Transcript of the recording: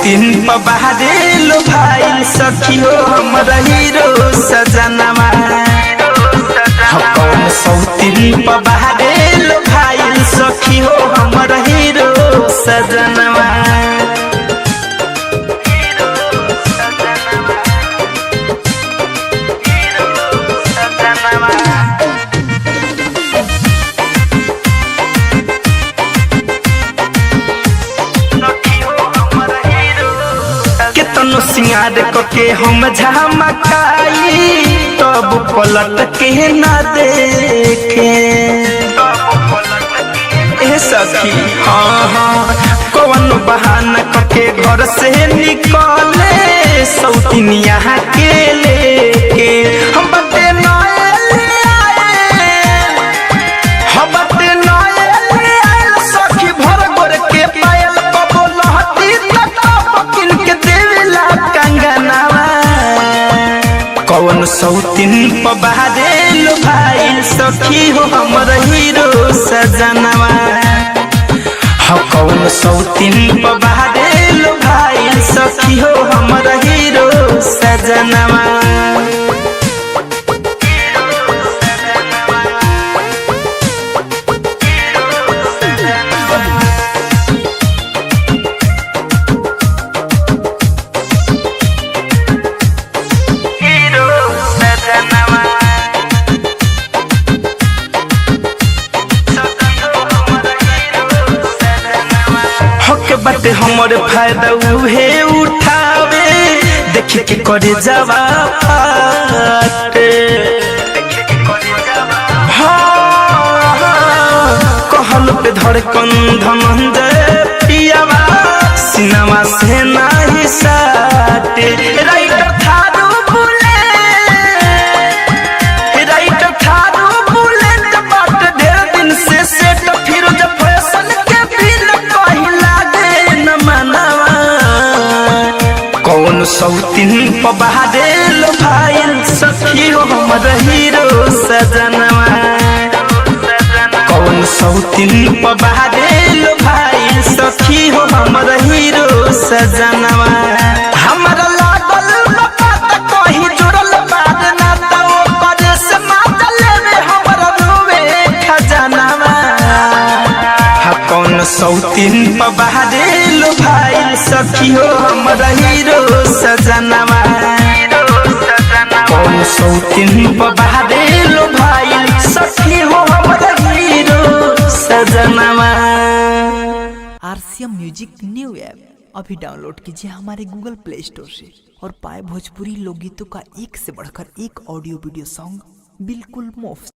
सौतीन पबारे लो भाई सखियो हमरा हीरो सजनवा कौन सौतीन पबारे लो भाई सखियो हमरा हीरो सजनवा सिंगार के हम झमकाई तब पलट के न देखे ए सखी हाँ हाँ कौन बहाना के घर से निकले सौतिनिया के लेके हम बते सखी भर गोर के पायल कबो लहती तकिन के देवेला कंगनवा कौन सौतीन पबारे लो भाई सखी हो हमर हीरो सजनवा कौन सौतीन पबारे लो भाई सखी हो हमर हीरो सजनवा बाटे हमर फायदा उहे उठावे देख के करे जावा फाटे कहल पे धड़कन धनंजय पियावा सिनेमा से नाही साटे राइटर थारू बुलेट बाट ढेर दिन से सेट फिरोज फैशन के बिन कहिला कौन सौतीन पबारे लो भाई सखी हो हमर हीरो सजनवा कौन सौतीन पबारे लो भाई सखी हो हमर हीरो सजनवा हमरा लागल पता कहीं जुड़ल बात ना तो करे से माता लेवे हमर रोवे खजनवा कौन सौतीन पबारे लो भाई सखी हो हमरा हीरो सजनवा कौन सौतीन पबारे लो भाई सखी हो हमरा हीरो सजनवा। आरसीएम म्यूजिक न्यू ऐप अभी डाउनलोड कीजिए हमारे गूगल प्ले स्टोर से और पाए भोजपुरी लोकगीतों का एक से बढ़कर एक ऑडियो वीडियो सॉन्ग बिल्कुल मुफ्त।